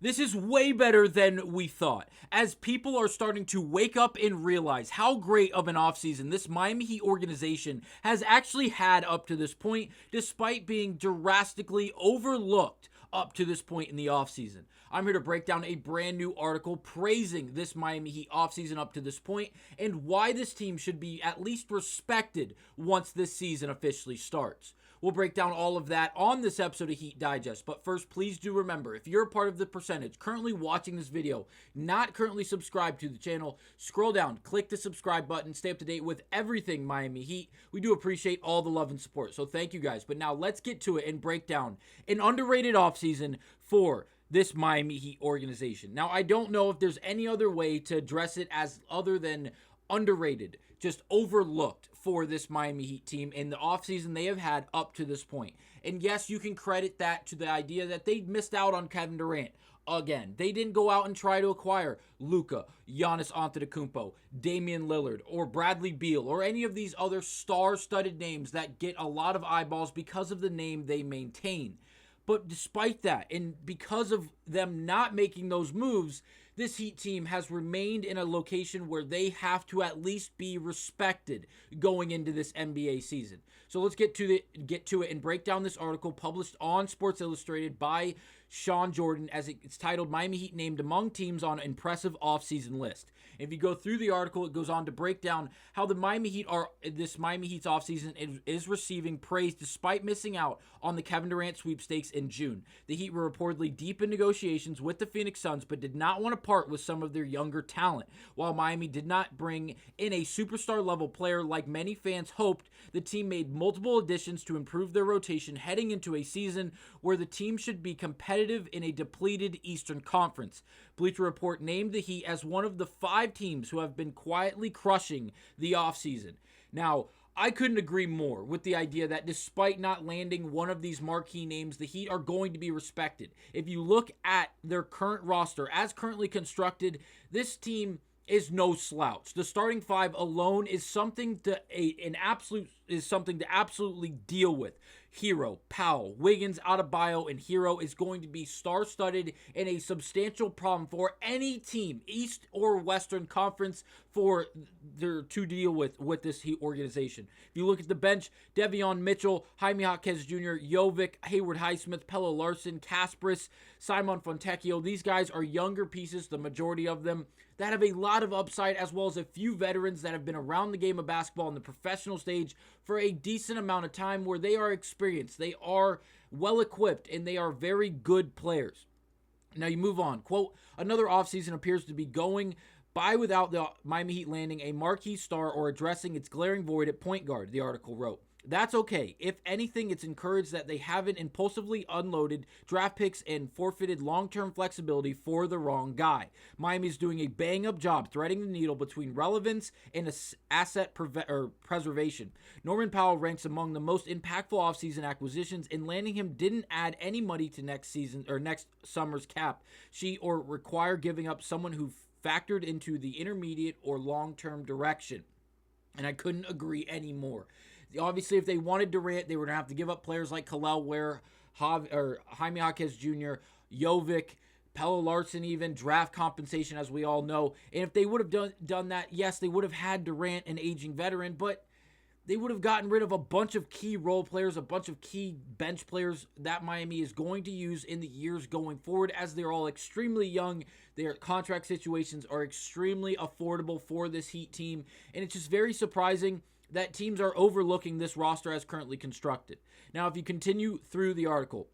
This is way better than we thought, as people are starting to wake up and realize how great of an offseason this Miami Heat organization has actually had up to this point, despite being drastically overlooked up to this point in the offseason. I'm here to break down a brand new article praising this Miami Heat offseason up to this point and why this team should be at least respected once this season officially starts. We'll break down all of that on this episode of Heat Digest. But first, please do remember, if you're a part of the percentage currently watching this video, not currently subscribed to the channel, scroll down, click the subscribe button, stay up to date with everything Miami Heat. We do appreciate all the love and support, so thank you guys. But now let's get to it and break down an underrated offseason for this Miami Heat organization. Now, I don't know if there's any other way to address it as other than underrated, just overlooked for this Miami Heat team in the offseason they have had up to this point. And yes, you can credit that to the idea that they missed out on Kevin Durant. Again, they didn't go out and try to acquire Luka, Giannis Antetokounmpo, Damian Lillard, or Bradley Beal, or any of these other star-studded names that get a lot of eyeballs because of the name they maintain. But despite that, and because of them not making those moves, this Heat team has remained in a location where they have to at least be respected going into this NBA season. So let's get to it and break down this article published on Sports Illustrated by Sean Jordan, as it's titled "Miami Heat Named Among Teams on Impressive Offseason List." If you go through the article, it goes on to break down how this Miami Heat's offseason is receiving praise despite missing out on the Kevin Durant sweepstakes in June. The Heat were reportedly deep in negotiations with the Phoenix Suns, but did not want to part with some of their younger talent. While Miami did not bring in a superstar-level player like many fans hoped, the team made multiple additions to improve their rotation heading into a season where the team should be competitive in a depleted Eastern Conference. Bleacher Report named the Heat as one of the 5 teams who have been quietly crushing the offseason. Now, I couldn't agree more with the idea that despite not landing one of these marquee names, the Heat are going to be respected. If you look at their current roster, as currently constructed, this team is no slouch. The starting 5 alone is something to absolutely deal with. Hero, Powell, Wiggins, Adebayo, and Hero is going to be star-studded and a substantial problem for any team, East or Western Conference, to deal with this Heat organization. If you look at the bench, Devion Mitchell, Jaime Jaquez Jr., Jovic, Hayward Highsmith, Pelle Larsson, Kaspris, Simon Fontecchio. These guys are younger pieces, the majority of them, that have a lot of upside, as well as a few veterans that have been around the game of basketball on the professional stage for a decent amount of time, where they are experienced, they are well-equipped, and they are very good players. Now you move on. Quote, "Another offseason appears to be going by without the Miami Heat landing a marquee star or addressing its glaring void at point guard," the article wrote. That's okay. If anything, it's encouraged that they haven't impulsively unloaded draft picks and forfeited long-term flexibility for the wrong guy. Miami's doing a bang-up job threading the needle between relevance and asset preservation. Norman Powell ranks among the most impactful offseason acquisitions, and landing him didn't add any money to next summer's cap sheet or require giving up someone who factored into the intermediate or long-term direction. And I couldn't agree anymore. Obviously, if they wanted Durant, they were going to have to give up players like Kelal Ware, Jaime Jaquez Jr., Jovic, Pelle Larsson, even draft compensation, as we all know. And if they would have done that, yes, they would have had Durant, an aging veteran, but they would have gotten rid of a bunch of key role players, a bunch of key bench players that Miami is going to use in the years going forward, as they're all extremely young. Their contract situations are extremely affordable for this Heat team, and it's just very surprising that teams are overlooking this roster as currently constructed. Now, if you continue through the article,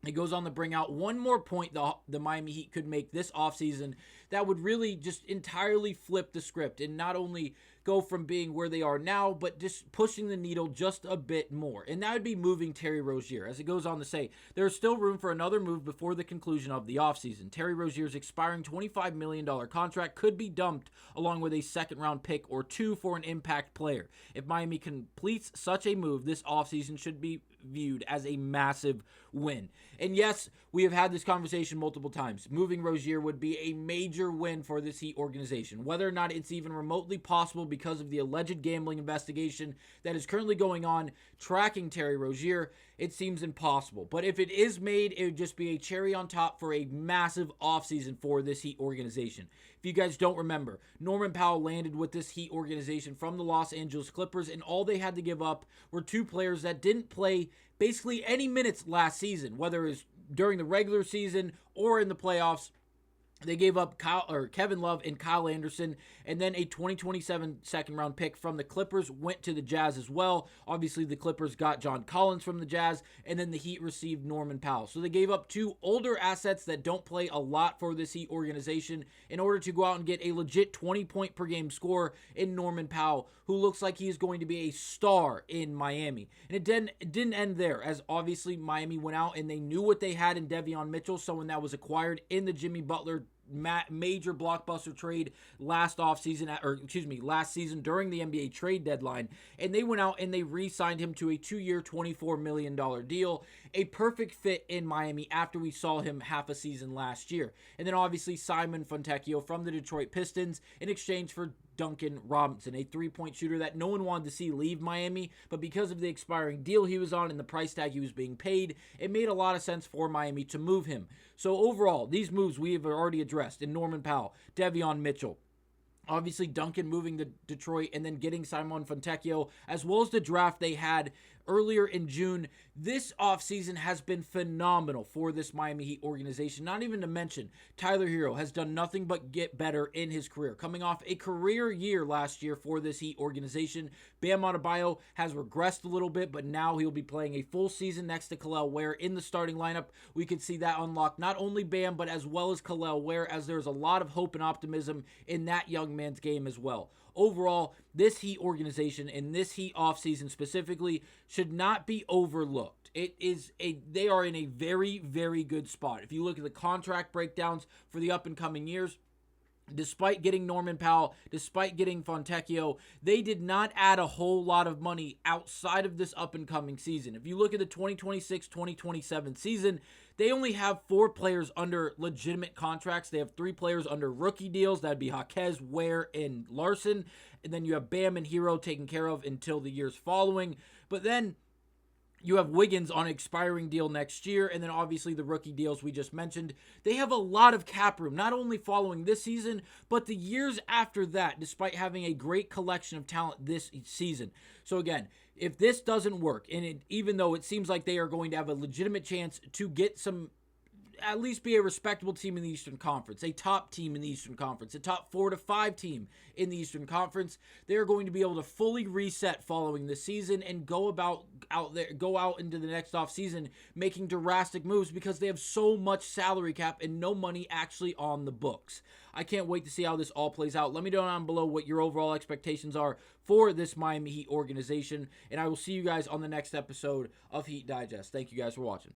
it goes on to bring out one more point the Miami Heat could make this offseason that would really just entirely flip the script and not only go from being where they are now, but just pushing the needle just a bit more. And that would be moving Terry Rozier. As it goes on to say, there is still room for another move before the conclusion of the offseason. Terry Rozier's expiring $25 million contract could be dumped along with a second-round pick or 2 for an impact player. If Miami completes such a move, this offseason should be viewed as a massive win. And yes, we have had this conversation multiple times. Moving Rozier would be a major win for this Heat organization. Whether or not it's even remotely possible because of the alleged gambling investigation that is currently going on tracking Terry Rozier it seems impossible. But if it is made, it would just be a cherry on top for a massive offseason for this Heat organization. If you guys don't remember, Norman Powell landed with this Heat organization from the Los Angeles Clippers, and all they had to give up were two players that didn't play basically any minutes last season, whether it was during the regular season or in the playoffs. They gave up Kevin Love and Kyle Anderson, and then a 2027 second-round pick from the Clippers went to the Jazz as well. Obviously, the Clippers got John Collins from the Jazz, and then the Heat received Norman Powell. So they gave up two older assets that don't play a lot for this Heat organization in order to go out and get a legit 20-point-per-game scorer in Norman Powell, who looks like he is going to be a star in Miami. And it didn't end there, as obviously Miami went out and they knew what they had in De'Vion Mitchell, someone that was acquired in the Jimmy Butler major blockbuster trade last season during the NBA trade deadline, and they went out and they re-signed him to a 2-year, $24 million deal, a perfect fit in Miami after we saw him half a season last year. And then obviously Simon Fontecchio from the Detroit Pistons in exchange for Duncan Robinson, a three-point shooter that no one wanted to see leave Miami, but because of the expiring deal he was on and the price tag he was being paid, it made a lot of sense for Miami to move him. So overall, these moves we have already addressed in Norman Powell, De'Vion Mitchell, obviously Duncan moving to Detroit, and then getting Simon Fontecchio, as well as the draft they had earlier in June. This offseason has been phenomenal for this Miami Heat organization. Not even to mention, Tyler Hero has done nothing but get better in his career. Coming off a career year last year for this Heat organization, Bam Adebayo has regressed a little bit, but now he'll be playing a full season next to Kel'el Ware in the starting lineup. We could see that unlock not only Bam, but as well as Kel'el Ware, as there's a lot of hope and optimism in that young man's game as well. Overall, this Heat organization and this Heat offseason specifically should not be overlooked. They are in a very, very good spot. If you look at the contract breakdowns for the up-and-coming years, despite getting Norman Powell, despite getting Fontecchio, they did not add a whole lot of money outside of this up-and-coming season. If you look at the 2026-2027 season, they only have 4 players under legitimate contracts. They have 3 players under rookie deals. That'd be Jaquez, Ware, and Larson. And then you have Bam and Hero taken care of until the years following. But then you have Wiggins on an expiring deal next year, and then obviously the rookie deals we just mentioned. They have a lot of cap room, not only following this season, but the years after that, despite having a great collection of talent this season. So again, if this doesn't work, and even though it seems like they are going to have a legitimate chance to get at least be a respectable team in the Eastern Conference, a top team in the Eastern Conference, a top 4 to 5 team in the Eastern Conference, they are going to be able to fully reset following the season and go out into the next offseason making drastic moves because they have so much salary cap and no money actually on the books. I can't wait to see how this all plays out. Let me know down below what your overall expectations are for this Miami Heat organization, and I will see you guys on the next episode of Heat Digest. Thank you guys for watching.